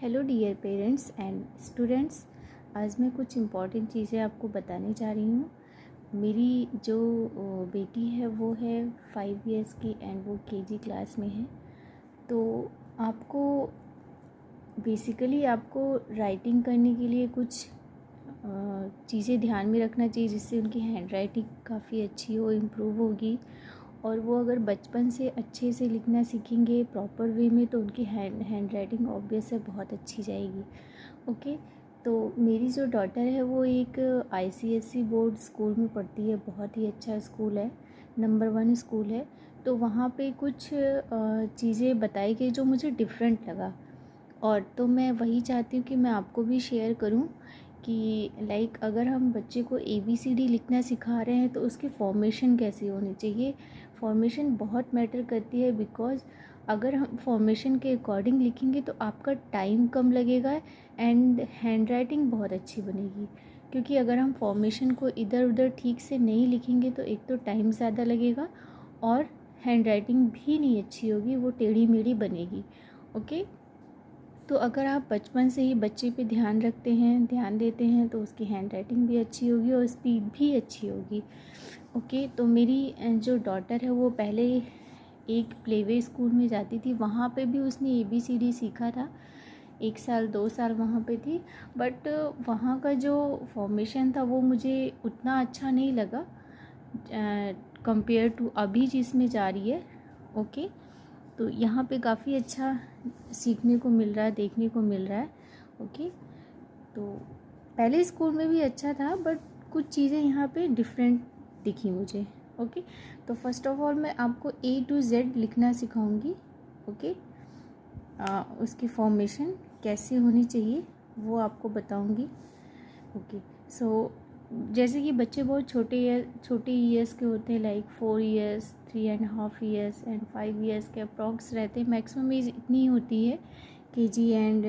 Hello dear parents and students. आज मैं कुछ इम्पॉर्टेंट चीज़ें आपको बताने जा रही हूँ। मेरी जो बेटी है वो है 5 इयर्स की एंड वो केजी क्लास में है। तो आपको बेसिकली राइटिंग करने के लिए कुछ चीज़ें ध्यान में रखना चाहिए, जिससे उनकी हैंड राइटिंग काफ़ी अच्छी हो, इम्प्रूव होगी। और वो अगर बचपन से अच्छे से लिखना सीखेंगे प्रॉपर वे में तो उनकी हैंड राइटिंग ऑब्वियस है बहुत अच्छी जाएगी। ओके, तो मेरी जो डॉटर है वो एक ICSE बोर्ड स्कूल में पढ़ती है। बहुत ही अच्छा स्कूल है, नंबर 1 स्कूल है। तो वहाँ पे कुछ चीज़ें बताई गई जो मुझे डिफरेंट लगा, और तो मैं वही चाहती हूँ कि मैं आपको भी शेयर करूँ कि लाइक अगर हम बच्चे को ABCD लिखना सिखा रहे हैं तो उसकी फॉर्मेशन कैसी होनी चाहिए। फॉर्मेशन बहुत मैटर करती है, बिकॉज़ अगर हम फॉर्मेशन के अकॉर्डिंग लिखेंगे तो आपका टाइम कम लगेगा एंड हैंड राइटिंग बहुत अच्छी बनेगी। क्योंकि अगर हम फॉर्मेशन को इधर उधर ठीक से नहीं लिखेंगे तो एक तो टाइम ज़्यादा लगेगा और हैंड राइटिंग भी नहीं अच्छी होगी, वो टेढ़ी मेढ़ी बनेगी। ओके, तो अगर आप बचपन से ही बच्चे पे ध्यान रखते हैं, ध्यान देते हैं, तो उसकी हैंड राइटिंग भी अच्छी होगी और स्पीड भी अच्छी होगी। ओके, तो मेरी जो डॉटर है वो पहले एक प्लेवे स्कूल में जाती थी। वहाँ पे भी उसने ABCD सीखा था, 1 साल 2 साल वहाँ पे थी। बट वहाँ का जो फॉर्मेशन था वो मुझे उतना अच्छा नहीं लगा कंपेयर टू अभी जिसमें जा रही है। ओके, तो यहाँ पे काफ़ी अच्छा सीखने को मिल रहा है, देखने को मिल रहा है। ओके, तो पहले स्कूल में भी अच्छा था बट कुछ चीज़ें यहाँ पे डिफरेंट दिखी मुझे। ओके, तो फर्स्ट ऑफ ऑल मैं आपको A to Z लिखना सिखाऊंगी। ओके, उसकी फॉर्मेशन कैसी होनी चाहिए वो आपको बताऊंगी। ओके, सो जैसे कि बच्चे बहुत छोटे ईयर्स के होते हैं, like 4 years, 3.5 years and 5 years के अप्रॉक्स रहते हैं। मैक्सिमम एज इतनी होती है KG एंड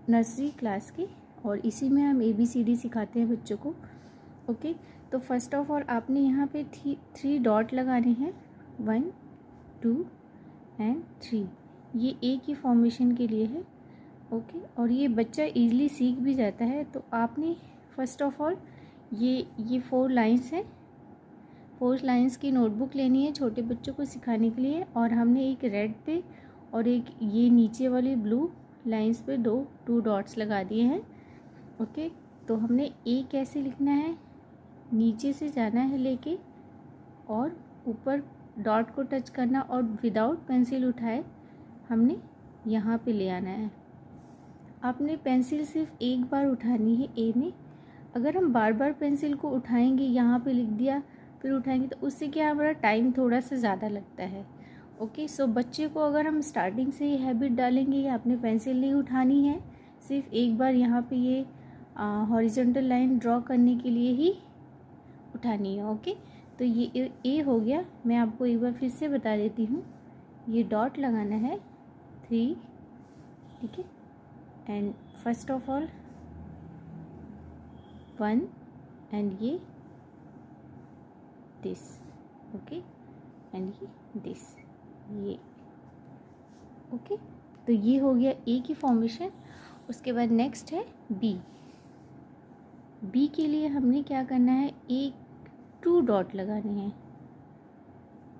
नर्सरी क्लास की, और इसी में हम ABCD सिखाते हैं बच्चों को। ओके, तो फर्स्ट ऑफ ऑल आपने यहाँ पे 3 डॉट लगाने हैं, 1 2 एंड 3। ये A की फॉर्मेशन के लिए है। ओके, और ये बच्चा इजीली सीख भी जाता है। तो आपने फर्स्ट ऑफ ऑल ये 4 लाइंस हैं, 4 लाइंस की नोटबुक लेनी है छोटे बच्चों को सिखाने के लिए। और हमने एक रेड पे और एक ये नीचे वाली ब्लू लाइंस पे 2 डॉट्स लगा दिए हैं। ओके, तो हमने A कैसे लिखना है, नीचे से जाना है लेके और ऊपर डॉट को टच करना और विदाउट पेंसिल उठाए हमने यहाँ पे ले आना है। आपने पेंसिल सिर्फ एक बार उठानी है A में। अगर हम बार बार पेंसिल को उठाएंगे, यहाँ पे लिख दिया फिर उठाएंगे, तो उससे क्या हमारा टाइम थोड़ा सा ज़्यादा लगता है। ओके, सो बच्चे को अगर हम स्टार्टिंग से ही हैबिट डालेंगे या आपने पेंसिल नहीं उठानी है, सिर्फ एक बार यहाँ पे ये हॉरिजॉन्टल लाइन ड्रॉ करने के लिए ही उठानी है। ओके, तो ये A हो गया। मैं आपको एक बार फिर से बता देती हूँ, ये डॉट लगाना है 3, ठीक है, and first of all 1 and ये दिस। ओके, एंड ये दिस, ये। ओके, तो ये हो गया A की फॉर्मेशन। उसके बाद नेक्स्ट है B के लिए हमने क्या करना है, 2 डॉट लगाने हैं।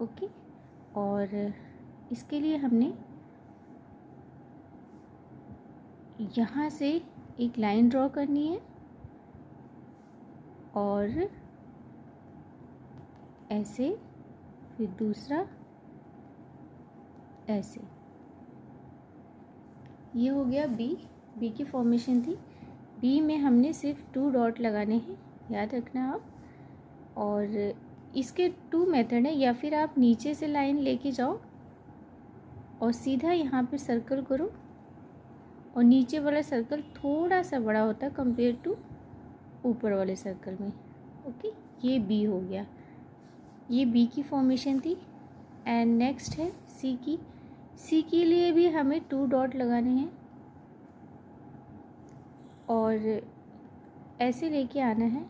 ओके, और इसके लिए हमने यहाँ से एक लाइन ड्रॉ करनी है और ऐसे, फिर दूसरा ऐसे। ये हो गया B की फॉर्मेशन थी। B में हमने सिर्फ 2 डॉट लगाने हैं, याद रखना आप। और इसके 2 मेथड है, या फिर आप नीचे से लाइन लेके जाओ और सीधा यहाँ पे सर्कल करो, और नीचे वाला सर्कल थोड़ा सा बड़ा होता है कंपेयर टू ऊपर वाले सर्कल में। ओके, ये B हो गया, ये B की फॉर्मेशन थी। एंड नेक्स्ट है C के लिए भी हमें 2 डॉट लगाने हैं और ऐसे लेके आना है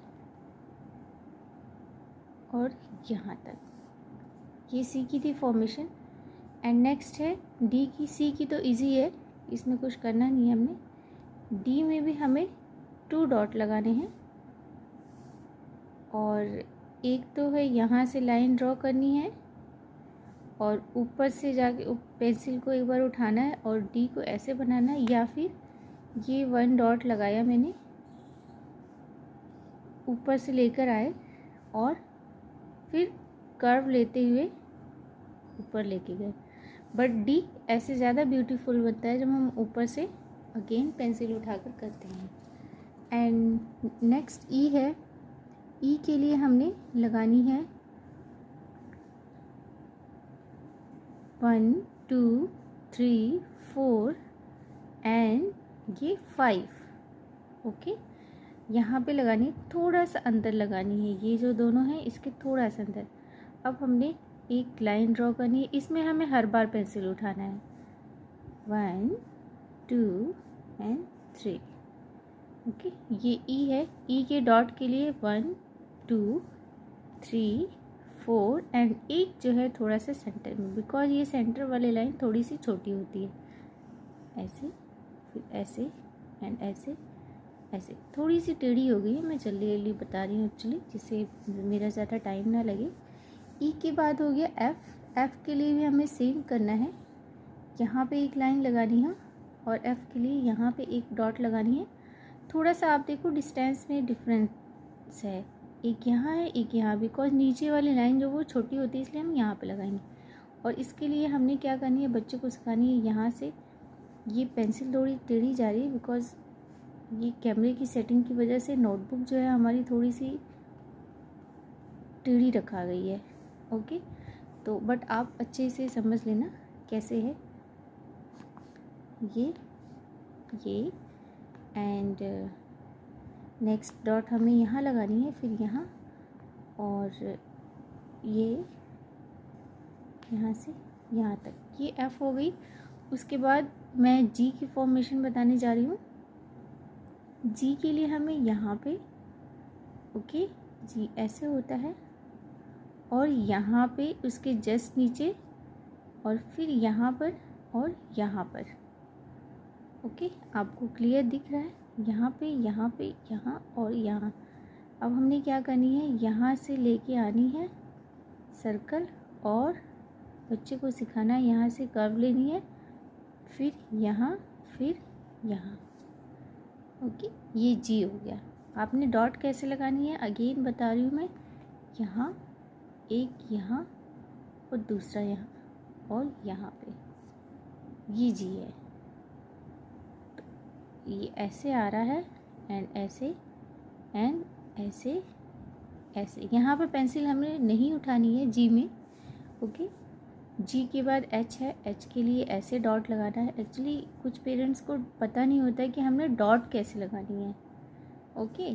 और यहाँ तक। ये C की थी फॉर्मेशन। एंड नेक्स्ट है D की। C की तो इजी है, इसमें कुछ करना नहीं है हमने। डी में भी हमें 2 डॉट लगाने हैं, और एक तो है यहाँ से लाइन ड्रॉ करनी है और ऊपर से जाके पेंसिल को एक बार उठाना है और डी को ऐसे बनाना है, या फिर ये 1 डॉट लगाया मैंने, ऊपर से लेकर आए और फिर कर्व लेते हुए ऊपर लेके गए। बट डी ऐसे ज़्यादा ब्यूटीफुल बनता है जब हम ऊपर से अगेन पेंसिल उठाकर करते हैं। एंड नेक्स्ट ई है। ई के लिए हमने लगानी है 1 2 3 4 एंड ये 5। ओके, यहाँ पे लगानी, थोड़ा सा अंदर लगानी है, ये जो दोनों हैं इसके थोड़ा सा अंदर। अब हमने एक लाइन ड्रॉ करनी है, इसमें हमें हर बार पेंसिल उठाना है। 1 2 एंड 3। ओके, ये ई है। ई के डॉट के लिए 1 2 3 4 एंड एक जो है थोड़ा सा सेंटर में, बिकॉज ये सेंटर वाली लाइन थोड़ी सी छोटी होती है। ऐसे, फिर ऐसे एंड ऐसे ऐसे। थोड़ी सी टेढ़ी हो गई है, मैं जल्दी जल्दी बता रही हूँ एक्चुअली, जिससे मेरा ज़्यादा टाइम ना लगे। ई के बाद हो गया एफ़। एफ़ के लिए भी हमें सेम करना है, यहाँ पे एक लाइन लगानी है और एफ़ के लिए यहाँ पे एक डॉट लगानी है। थोड़ा सा आप देखो डिस्टेंस में डिफरेंस है, एक यहाँ है एक यहाँ, बिकॉज नीचे वाली लाइन जो वो छोटी होती है इसलिए हम यहाँ पे लगाएंगे। और इसके लिए हमने क्या करनी है, बच्चे को सिखानी है, यहाँ से ये पेंसिल थोड़ी टेढ़ी जा रही है बिकॉज ये कैमरे की सेटिंग की वजह से नोटबुक जो है हमारी थोड़ी सी टेढ़ी रखा गई है। ओके, तो बट आप अच्छे से समझ लेना कैसे है ये एंड नेक्स्ट डॉट हमें यहाँ लगानी है, फिर यहाँ, और ये यहाँ से यहाँ तक, ये एफ़ हो गई। उसके बाद मैं जी की फॉर्मेशन बताने जा रही हूँ। जी के लिए हमें यहाँ पे, ओके, जी ऐसे होता है और यहाँ पे उसके जस्ट नीचे, और फिर यहाँ पर और यहाँ पर। ओके, आपको क्लियर दिख रहा है, यहाँ पे यहाँ पे यहाँ और यहाँ। अब हमने क्या करनी है, यहाँ से लेके आनी है सर्कल, और बच्चे को सिखाना है यहाँ से कर्व लेनी है, फिर यहाँ, फिर यहाँ। ओके, ये जी हो गया। आपने डॉट कैसे लगानी है अगेन बता रही हूँ मैं, यहाँ एक, यहाँ और दूसरा यहाँ और यहाँ पे, ये जी है। तो ये ऐसे आ रहा है एंड ऐसे एंड ऐसे ऐसे। यहाँ पे पेंसिल हमें नहीं उठानी है जी में। ओके, जी के बाद एच है। एच के लिए ऐसे डॉट लगाना है। एक्चुअली कुछ पेरेंट्स को पता नहीं होता है कि हमने डॉट कैसे लगानी है। ओके,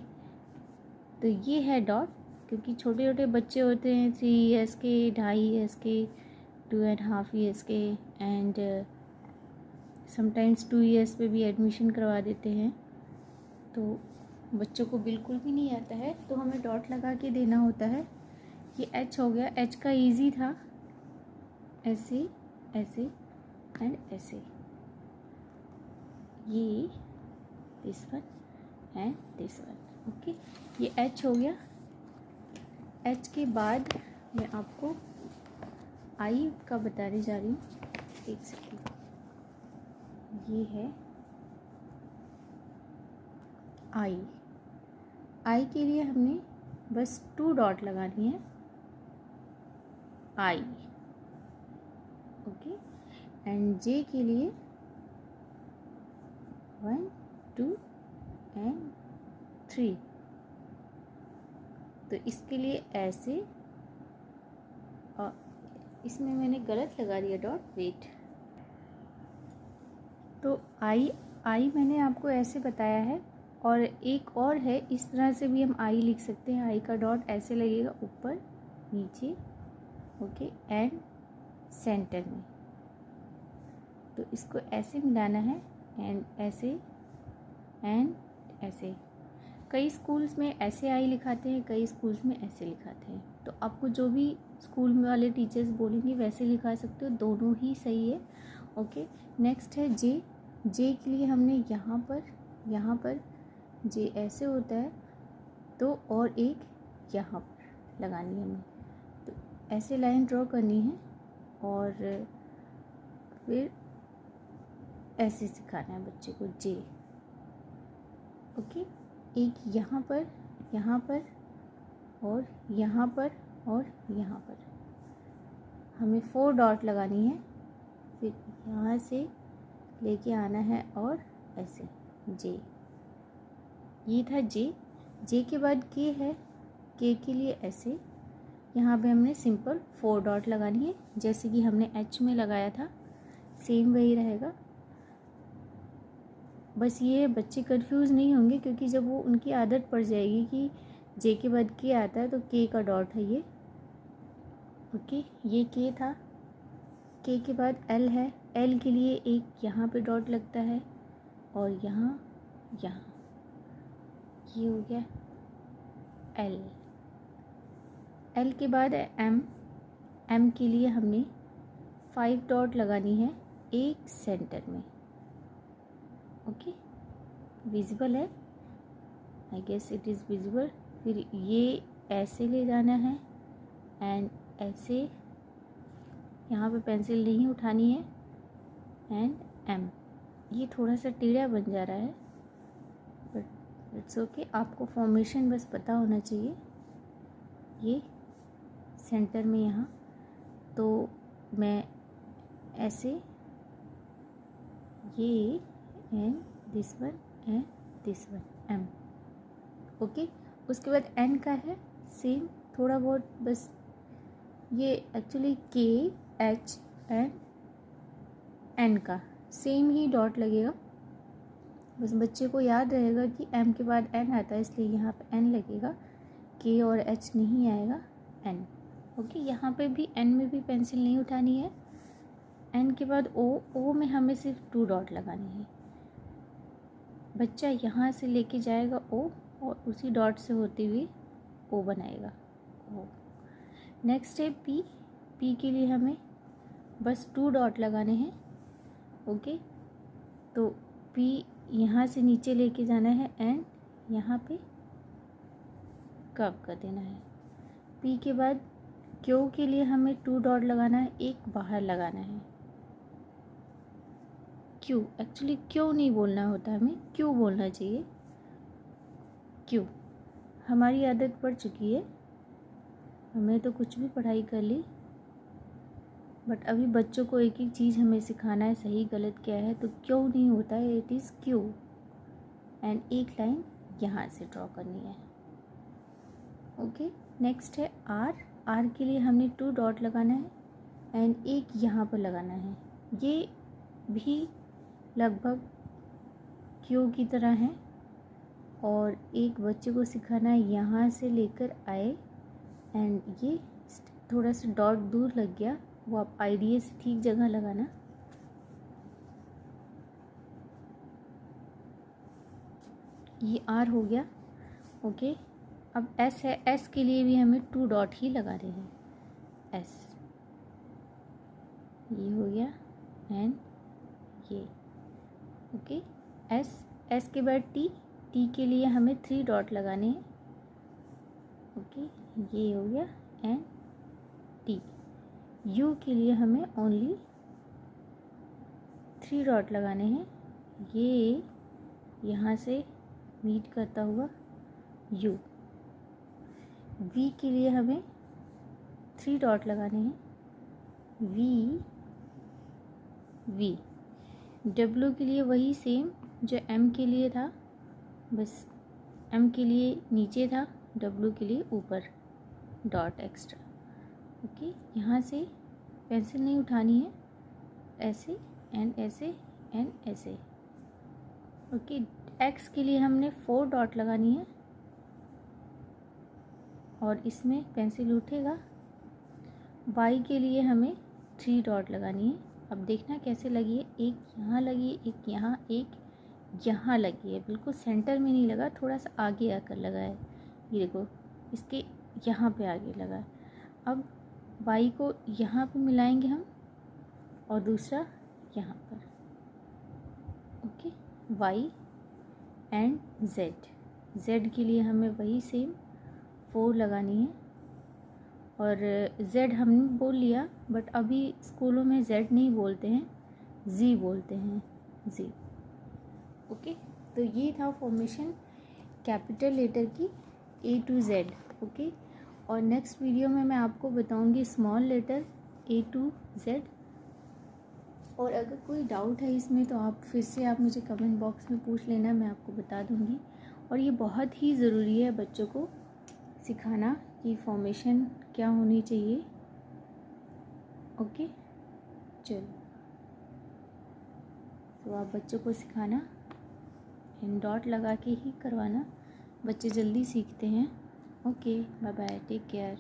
तो ये है डॉट, क्योंकि छोटे छोटे बच्चे होते हैं 3 ईयर्स के, 2.5 ईयर्स के, 2.5 ईयर्स के, एंड समटाइम्स 2 ईयर्स पे भी एडमिशन करवा देते हैं, तो बच्चों को बिल्कुल भी नहीं आता है, तो हमें डॉट लगा के देना होता है। ये एच हो गया। एच का इजी था, ऐसे ऐसे एंड ऐसे, ये this one and this one. Okay, ये एच हो गया। एच के बाद मैं आपको आई का बताने जा रही हूँ। एक सेकेंड, ये है आई। आई के लिए हमने बस 2 डॉट लगानी है, आई। ओके, एंड जे के लिए 1 2 एंड 3। तो इसके लिए ऐसे, और इसमें मैंने गलत लगा दिया डॉट, वेट। तो आई मैंने आपको ऐसे बताया है, और एक और है, इस तरह से भी हम आई लिख सकते हैं। आई का डॉट ऐसे लगेगा, ऊपर नीचे, ओके, एंड सेंटर में। तो इसको ऐसे मिलाना है एंड ऐसे एंड ऐसे। कई स्कूल्स में ऐसे आई लिखाते हैं, कई स्कूल्स में ऐसे लिखाते हैं। तो आपको जो भी स्कूल वाले टीचर्स बोलेंगे वैसे लिखा सकते हो, दोनों ही सही है। ओके, नेक्स्ट है जे। जे के लिए हमने यहाँ पर जे ऐसे होता है तो और एक यहाँ पर लगानी है हमें। तो ऐसे लाइन ड्रॉ करनी है और फिर ऐसे सिखाना है बच्चे को जे। ओके, एक यहाँ पर और यहाँ पर और यहाँ पर हमें 4 डॉट लगानी है। फिर यहाँ से लेके आना है और ऐसे जे। ये था जे। जे के बाद के है। के के लिए ऐसे यहाँ पे हमने सिंपल 4 डॉट लगानी है, जैसे कि हमने एच में लगाया था, सेम वही रहेगा। बस ये बच्चे कंफ्यूज नहीं होंगे, क्योंकि जब वो उनकी आदत पड़ जाएगी कि जे के बाद के आता है तो के का डॉट है ये। ओके, ये के था। के के बाद एल है। एल के लिए एक यहाँ पे डॉट लगता है और यहाँ ये हो गया एल। एल के बाद एम। एम के लिए हमने 5 डॉट लगानी है एक सेंटर में। ओके, विजिबल है, I guess it is visible. फिर ये ऐसे ले जाना है एंड ऐसे, यहाँ पे पेंसिल नहीं उठानी है, एंड एम। ये थोड़ा सा टेढ़ा बन जा रहा है बट इट्स ओके, आपको फॉर्मेशन बस पता होना चाहिए। ये सेंटर में यहाँ, तो मैं ऐसे ये and this one M. Okay, उसके बाद एन का है सेम, थोड़ा बहुत बस ये एक्चुअली के एच एंड एन का सेम ही डॉट लगेगा। बस बच्चे को याद रहेगा कि एम के बाद एन आता है, इसलिए यहाँ पे एन लगेगा, के और एच नहीं आएगा, एन। ओके, यहाँ पे भी एन में भी पेंसिल नहीं उठानी है। एन के बाद ओ में हमें सिर्फ 2 डॉट लगानी है। बच्चा यहाँ से लेके जाएगा ओ और उसी डॉट से होते हुए ओ बनाएगा, ओ। नेक्स्ट है पी। पी के लिए हमें बस 2 डॉट लगाने हैं। ओके, तो पी यहाँ से नीचे लेके जाना है एंड यहाँ पे कर्व कर देना है। पी के बाद क्यू के लिए हमें 2 डॉट लगाना है, एक बाहर लगाना है। क्यू, एक्चुअली क्यों नहीं बोलना होता, हमें क्यों बोलना चाहिए। क्यों, हमारी आदत पड़ चुकी है, हमने तो कुछ भी पढ़ाई कर ली, बट अभी बच्चों को एक एक चीज़ हमें सिखाना है, सही गलत क्या है। तो क्यों नहीं होता है, इट इज़ क्यू। एंड एक लाइन यहाँ से ड्रॉ करनी है। ओके, नेक्स्ट है आर। आर के लिए हमने 2 डॉट लगाना है एंड एक यहाँ पर लगाना है। ये भी लगभग क्यू की तरह है और एक बच्चे को सिखाना है यहाँ से लेकर आए एंड ये थोड़ा सा डॉट दूर लग गया, वो आप आइडिया से ठीक जगह लगाना। ये आर हो गया। ओके, अब एस है। एस के लिए भी हमें 2 डॉट ही लगाने हैं, एस। ये हो गया एंड ये। Okay, S. एस के बाद टी। टी के लिए हमें 3 डॉट लगाने हैं। ओके, ये हो गया एंड टी। यू के लिए हमें ओनली 3 डॉट लगाने हैं, ये यहाँ से मीट करता हुआ यू। वी के लिए हमें 3 डॉट लगाने हैं, वी। डब्ल्यू के लिए वही सेम जो एम के लिए था, बस एम के लिए नीचे था, डब्ल्यू के लिए ऊपर डॉट एक्स्ट्रा। ओके, यहाँ से पेंसिल नहीं उठानी है, ऐसे एंड ऐसे एंड ऐसे। ओके, एक्स के लिए हमने 4 डॉट लगानी है और इसमें पेंसिल उठेगा। वाई के लिए हमें 3 डॉट लगानी है। अब देखना कैसे लगी है, एक यहाँ लगी, एक यहाँ लगी है, बिल्कुल सेंटर में नहीं लगा, थोड़ा सा आगे आकर लगा है। ये देखो, इसके यहाँ पे आगे लगा है। अब वाई को यहाँ पे मिलाएंगे हम और दूसरा यहाँ पर। Okay, Y and Z. Z के लिए हमें वही सेम 4 लगानी है। और जेड हमने बोल लिया, बट अभी स्कूलों में जेड नहीं बोलते हैं, जी बोलते हैं, जी। ओके, तो ये था फॉर्मेशन कैपिटल लेटर की ए टू जेड। ओके, और नेक्स्ट वीडियो में मैं आपको बताऊंगी small letter A to Z. और अगर कोई डाउट है इसमें तो आप फिर से आप मुझे कमेंट बॉक्स में पूछ लेना, मैं आपको बता दूंगी। और ये बहुत ही ज़रूरी है बच्चों को सिखाना कि फॉर्मेशन क्या होनी चाहिए। ओके, चलो, तो आप बच्चों को सिखाना, इन डॉट लगा के ही करवाना, बच्चे जल्दी सीखते हैं। Okay, bye bye, take care.